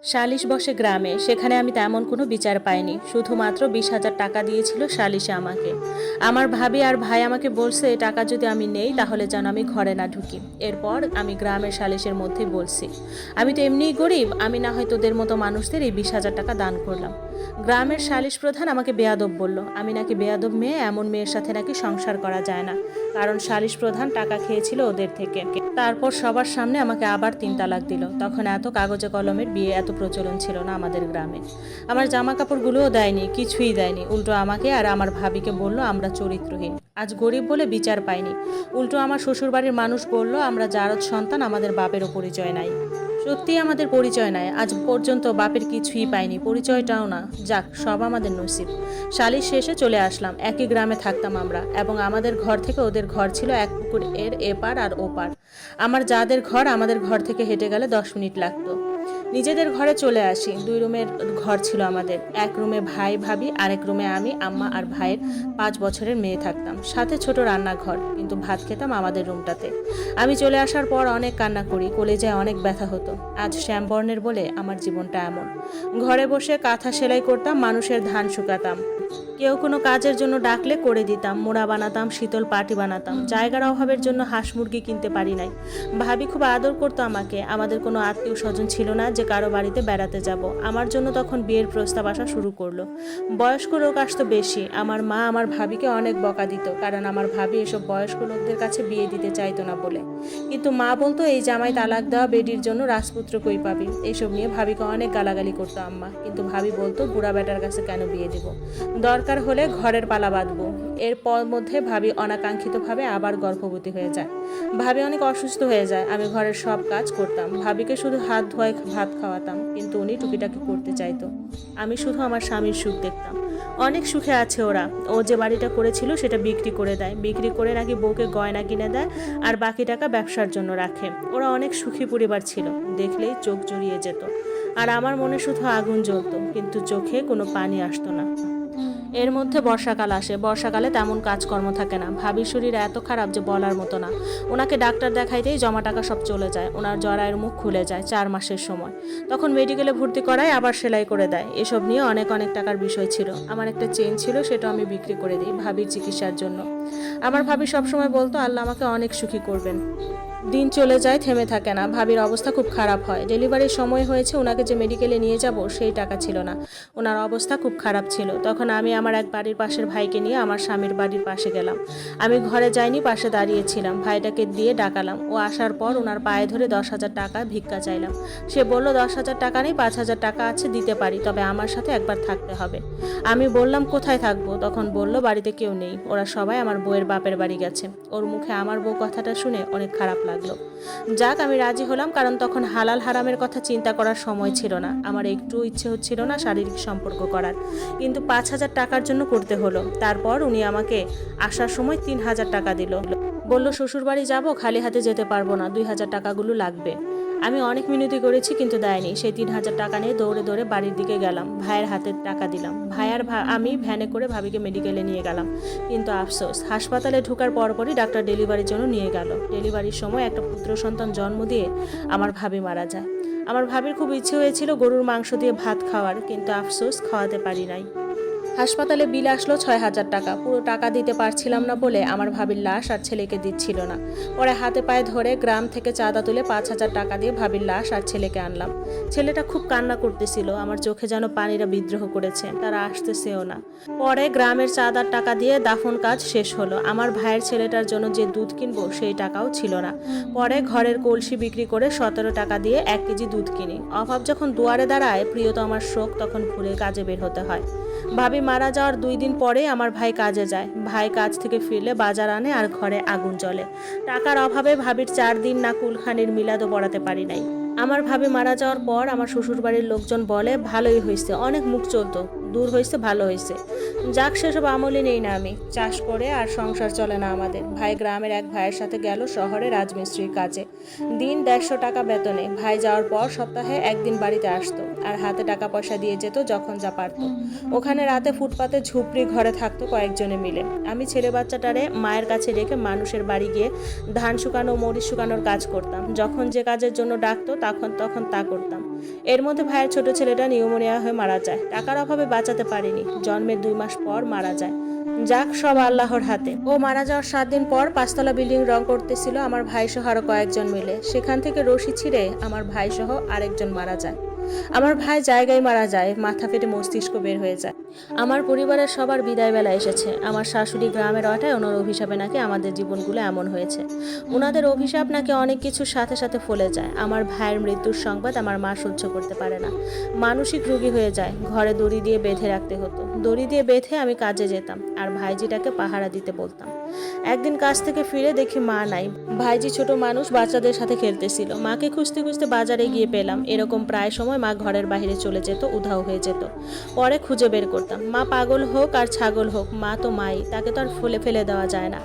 সালিশ বসে গ্রামে, সেখানে আমি তেমন কোনো বিচার পাইনি। শুধুমাত্র 20,000 টাকা দিয়েছিল সালিশে আমাকে। আমার ভাবি আর ভাই আমাকে বলছে এই টাকা যদি আমি নেই তাহলে যেন আমি ঘরে না ঢুকি। এরপর আমি গ্রামের সালিশের মধ্যে বলছি, আমি তো এমনিই গরিব, আমি না হয় তোদের মতো মানুষদের এই 20,000 টাকা দান করলাম। গ্রামের সালিশ প্রধান আমাকে বেয়াদব বলল, আমি নাকি বেয়াদব মেয়ে, এমন মেয়ের সাথে নাকি সংসার করা যায় না, কারণ সালিশ প্রধান টাকা খেয়েছিল ওদের থেকে। তারপর সবার সামনে আমাকে আবার 3 তালাক দিল। তখন এত কাগজে কলমের বিয়ে এত প্রচলন ছিল না আমাদের গ্রামে। আমার জামা কাপড়গুলোও দেয়নি, কিছুই দেয়নি। উল্টো আমাকে আর আমার ভাবিকে বলল আমরা চরিত্রহীন, আজ গরিব বলে বিচার পাইনি। উল্টো আমার শ্বশুরবাড়ির মানুষ বলল আমরা জারদ সন্তান, আমাদের বাপেরও পরিচয় নাই। সত্যি আমাদের পরিচয় নাই, আজ পর্যন্ত বাপের কিছুই পাইনি, পরিচয়টাও না। যাক, সব আমাদের নসিব। সালিশ শেষে চলে আসলাম। একই গ্রামে থাকতাম আমরা, এবং আমাদের ঘর থেকে ওদের ঘর ছিল এক পুকুর এর এপার আর ওপার। আমার যাদের ঘর, আমাদের ঘর থেকে হেঁটে গেলে 10 মিনিট লাগতো। নিজেদের ঘরে চলে আসি। 2 রুমের ঘর ছিল আমাদের। এক রুমে ভাই ভাবি, আরেক রুমে আমি, আম্মা আর ভাইয়ের 5 বছরের মেয়ে থাকতাম। সাথে ছোট রান্নাঘর, কিন্তু ভাত খেতাম আমাদের রুমটাতে। আমি চলে আসার পর অনেক কান্না করি, কলেজায় অনেক ব্যথা হতো। আজ শ্যামবর্ণের বলে আমার জীবনটা এমন। ঘরে বসে কাঁথা সেলাই করতাম, মানুষের ধান শুকাতাম। কেউ কোনো কাজের জন্য ডাকলে করে দিতাম, মোড়া বানাতাম, শীতল পাটি বানাতাম। জায়গার অভাবের জন্য হাঁস মুরগি কিনতে পারি নাই। ভাবি খুব আদর করতো আমাকে। আমাদের কোনো আত্মীয় স্বজন ছিল না যে কারো বাড়িতে বেড়াতে যাব। আমার জন্য তখন বিয়ের প্রস্তাব আসা শুরু করলো। বয়স্ক লোক আসতো বেশি। আমার মা আমার ভাবিকে অনেক বকা দিত, কারণ আমার ভাবি এসব বয়স্ক লোকদের কাছে বিয়ে দিতে চাইতো না বলে। কিন্তু মা বলতো এই জামাই তালাক দেওয়া বেডির জন্য রাজপুত্র কই পাবি। এইসব নিয়ে ভাবিকে অনেক গালাগালি করতো আম্মা, কিন্তু ভাবি বলতো বুড়া বেটার কাছে কেন বিয়ে দিব, দরকার হলে ঘরের পালা বাঁধবো। এরপর মধ্যে ভাবি অনাকাঙ্ক্ষিতভাবে আবার গর্ভবতী হয়ে যায়। ভাবি অনেক অসুস্থ হয়ে যায়। আমি ঘরের সব কাজ করতাম, ভাবিকে শুধু হাত ধোয়ায় ভাত খাওয়াতাম, কিন্তু উনি টুকিটাকি করতে চাইতো। আমি শুধু আমার স্বামীর সুখ দেখতাম। অনেক সুখে আছে ওরা। ও যে বাড়িটা করেছিল সেটা বিক্রি করে দেয়, বিক্রি করে নাকি বউকে গয়না কিনে দেয়, আর বাকি টাকা ব্যবসার জন্য রাখে। ওরা অনেক সুখী পরিবার ছিল, দেখলেই চোখ জড়িয়ে যেত। আর আমার মনে শুধু আগুন জ্বলতো, কিন্তু চোখে কোনো পানি আসতো না। এর মধ্যে বর্ষাকাল আসে। বর্ষাকালে তেমন কাজকর্ম থাকে না। ভাবির শরীর এত খারাপ যে বলার মতো না। ওনাকে ডাক্তার দেখাইতেই জমা টাকা সব চলে যায়। ওনার জরায়ের মুখ খুলে যায় 4 মাসের সময়। তখন মেডিকেলে ভর্তি করায়, আবার সেলাই করে দেয়। এসব নিয়ে অনেক অনেক টাকার বিষয় ছিল। আমার একটা চেন ছিল, সেটা আমি বিক্রি করে দিই ভাবির চিকিৎসার জন্য। আমার ভাবি সবসময় বলতো আল্লাহ আমাকে অনেক সুখী করবেন। দিন চলে যায়, থেমে থাকে না। ভাবির অবস্থা খুব খারাপ হয়। ডেলিভারির সময় হয়েছে, ওনাকে যে মেডিকেলে নিয়ে যাব সেই টাকা ছিল না। ওনার অবস্থা খুব খারাপ ছিল। তখন আমি আমার এক বাড়ির পাশের ভাইকে নিয়ে আমার স্বামীর বাড়ির পাশে গেলাম। আমি ঘরে যাইনি, পাশে দাঁড়িয়েছিলাম। ভাইটাকে দিয়ে ডাকালাম। ও আসার পর ওনার পায়ে ধরে 10,000 টাকা ভিক্ষা চাইলাম। সে বলল 10,000 টাকা নেই, 5,000 টাকা আছে, দিতে পারি, তবে আমার সাথে একবার থাকতে হবে। আমি বললাম কোথায় থাকবো? তখন বলল বাড়িতে কেউ নেই, ওরা সবাই আমার বউয়ের বাপের বাড়ি গেছে। ওর মুখে আমার বউ কথাটা শুনে অনেক খারাপ লাগলো। যাক, আমি রাজি হলাম, কারণ তখন হালাল হারামের কথা চিন্তা করার সময় ছিল না। আমার একটু ইচ্ছে হচ্ছিল না শারীরিক সম্পর্ক করার, কিন্তু 5,000 টাকার জন্য করতে হলো। তারপর উনি আমাকে আসার সময় 3,000 টাকা দিল। বলল শ্বশুরবাড়ি যাব, খালি হাতে যেতে পারবো না, 2,000 টাকাগুলো লাগবে। আমি অনেক মিনতি করেছি, কিন্তু দেয়নি। সেই 3,000 টাকা নিয়ে দৌড়ে দৌড়ে বাড়ির দিকে গেলাম। ভাইয়ের হাতে টাকা দিলাম। ভাই আর আমি ভ্যানে করে ভাবিকে মেডিকেলে নিয়ে গেলাম। কিন্তু আফসোস, হাসপাতালে ঢোকার পরপরই ডাক্তার ডেলিভারির জন্য নিয়ে গেল। ডেলিভারির সময় একটা পুত্র সন্তান জন্ম দিয়ে আমার ভাবি মারা যায়। আমার ভাবির খুব ইচ্ছে হয়েছিল গরুর মাংস দিয়ে ভাত খাওয়ার, কিন্তু আফসোস খাওয়াতে পারি নাই। হাসপাতালে বিল আসলো 6,000 টাকা। পুরো টাকা দিতে পারছিলাম না বলে আমার ভাবির লাশ আর ছেলেকে দিচ্ছিল না। পরে হাতে পায়ে ধরে গ্রাম থেকে চাঁদা তুলে 5,000 টাকা দিয়ে ভাবির লাশ আর ছেলেকে আনলাম। ছেলেটা খুব কান্না করতেছিল, আমার চোখে যেন পানিরা বিদ্রোহ করেছে, তারা আসতেছেও না। পরে গ্রামের চাঁদার টাকা দিয়ে দাফন কাজ শেষ হলো। আমার ভাইয়ের ছেলেটার জন্য যে দুধ কিনবো সেই টাকাও ছিল না। পরে ঘরের কলসি বিক্রি করে 17 টাকা দিয়ে 1 কেজি দুধ কিনি। অভাব যখন দুয়ারে দাঁড়ায়, প্রিয়তমার শোক তখন ভুলে কাজে বের হতে হয়। ভাবি মারা যাওয়ার 2 দিন পরে আমার ভাই কাজে যায়। ভাই কাজ থেকে ফিরলে বাজার আনে আর ঘরে আগুন জ্বলে। টাকার অভাবে ভাবির 4 দিন না কুলখানির মিলাদও পড়াতে পারি নাই। আমার ভাবি মারা যাওয়ার পর আমার শ্বশুরবাড়ির লোকজন বলে ভালোই হয়েছে, অনেক মুখ চলতো, দূর হয়েছে, ভালো হয়েছে। যাক, সেসব আমলই নেই না আমি। চাষ করে আর সংসার চলে না আমাদের। ভাই গ্রামের এক ভাইয়ের সাথে গেল শহরে রাজমিস্ত্রির কাজে। দিন 150 টাকা বেতনে। ভাই যাওয়ার পর সপ্তাহে 1 দিন বাড়িতে আসতো, আর হাতে টাকা পয়সা দিয়ে যেত যখন যা পারতো। ওখানে রাতে ফুটপাতে ঝুপড়ি ঘরে থাকতো কয়েকজনে মিলে। আমি ছেলে বাচ্চাটারে মায়ের কাছে রেখে মানুষের বাড়ি গিয়ে ধান শুকানো, মরিচ শুকানোর কাজ করতাম। যখন যে কাজের জন্য ডাকতো তখন তা করতাম। এর মধ্যে ভাইয়ের ছোট ছেলেটা নিউমোনিয়া হয়ে মারা যায়। টাকার অভাবে বাঁচাতে পারিনি, জন্মের 2 মাস পর মারা যায়। যাক, সব আল্লাহর হাতে। ও মারা যাওয়ার 7 দিন পর 5তলা বিল্ডিং রং করতেছিল আমার ভাই সহ আরো কয়েকজন মিলে। সেখান থেকে রশি ছিঁড়ে আমার ভাই সহ আরেকজন মারা যায়। আমার ভাই জায়গায় মারা যায়, মাথা ফেটে মস্তিষ্ক বের হয়ে যায়। আমার পরিবারের সবার বিদায় বেলা এসেছে। আমার শাশুড়ি গ্রামের অটায় ওনার অভিশাপে নাকি আমাদের জীবনগুলো এমন হয়েছে। ওনাদের অভিশাপ নাকি অনেক কিছুর সাথে সাথে ফলে যায়। আমার ভাইয়ের মৃত্যুর সংবাদ আমার মা সহ্য করতে পারে না, মানসিক রোগী হয়ে যায়। ঘরে দড়ি দিয়ে বেঁধে রাখতে হতো। দড়ি দিয়ে বেঁধে আমি কাজে যেতাম আর ভাইজিটাকে পাহারা দিতে বলতাম। একদিন কাজ থেকে ফিরে দেখি মা নাই। ভাইজি ছোট মানুষ, বাচ্চাদের সাথে খেলতেছিল। মাকে খুঁজতে খুঁজতে বাজারে গিয়ে পেলাম। এরকম প্রায় সময় মা ঘরের বাইরে চলে যেত, উধাও হয়ে যেত। পরে খুঁজে বের করতাম। মা পাগল হোক আর ছাগল হোক, মা তো মাই, তাকে তো আর ফেলে দেওয়া যায় না।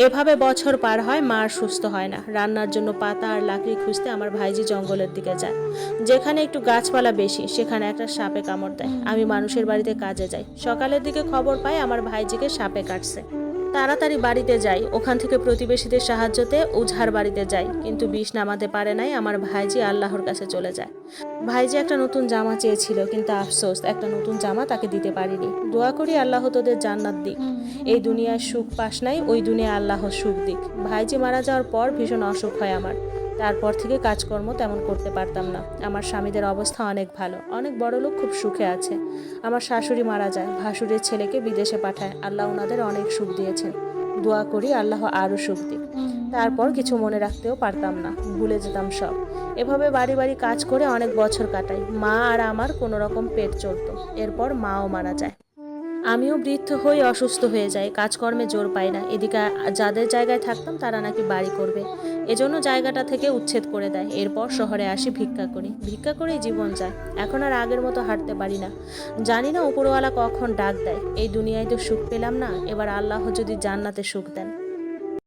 এভাবে বছর পার হয়, মা আর সুস্থ হয় না। রান্নার জন্য পাতা আর লাকড়ি খুঁজতে আমার ভাইজি জঙ্গলের দিকে যায়। যেখানে একটু গাছপালা বেশি সেখানে একটা সাপে কামড় দেয়। আমি মানুষের বাড়িতে কাজে যাই। সকালের দিকে খবর পাই আমার ভাইজিকে সাপে কাটছে। তাড়াতাড়ি বাড়িতে যাই। ওখান থেকে প্রতিবেশীদের সাহায্যতে ওঝার বাড়িতে যাই, কিন্তু বিষ নামাতে পারে নাই। আমার ভাইজি আল্লাহর কাছে চলে যায়। ভাইজি একটা নতুন জামা চেয়েছিল, কিন্তু আফসোস একটা নতুন জামা তাকে দিতে পারিনি। দোয়া করি আল্লাহ তোদের জান্নাত দিক। এই দুনিয়ায় সুখ পাস নাই, ওই দুনিয়ায় আল্লাহ সুখ দিক। ভাইজি মারা যাওয়ার পর ভীষণ অসুখ হয় আমার। তারপর থেকে কাজকর্ম তেমন করতে পারতাম না। আমার স্বামীদের অবস্থা অনেক ভালো, অনেক বড়লোক, খুব সুখে আছে। আমার শাশুড়ি মারা যায়, ভাসুরের ছেলেকে বিদেশে পাঠায়। আল্লাহ ওনাদের অনেক সুখ দিয়েছেন। দোয়া করি আল্লাহ আরও সুখ দিক। তারপর কিছু মনে রাখতেও পারতাম না, ভুলে যেতাম সব। এভাবে বাড়ি বাড়ি কাজ করে অনেক বছর কাটাই। মা আর আমার কোনো রকম পেট চলতো। এরপর মাও মারা যায়। আমিও বৃদ্ধ হয়ে অসুস্থ হয়ে যাই, কাজকর্মে জোর পাই না। এদিকে যাদের জায়গায় থাকতাম তারা নাকি বাড়ি করবে, এজন্য জায়গাটা থেকে উচ্ছেদ করে দেয়। এরপর শহরে আসি, ভিক্ষা করি। ভিক্ষা করেই জীবন যায়। এখন আর আগের মতো হাঁটতে পারি না। জানি না উপরওয়ালা কখন ডাক দেয়। এই দুনিয়ায় তো সুখ পেলাম না, এবার আল্লাহ যদি জান্নাতে সুখ দেন।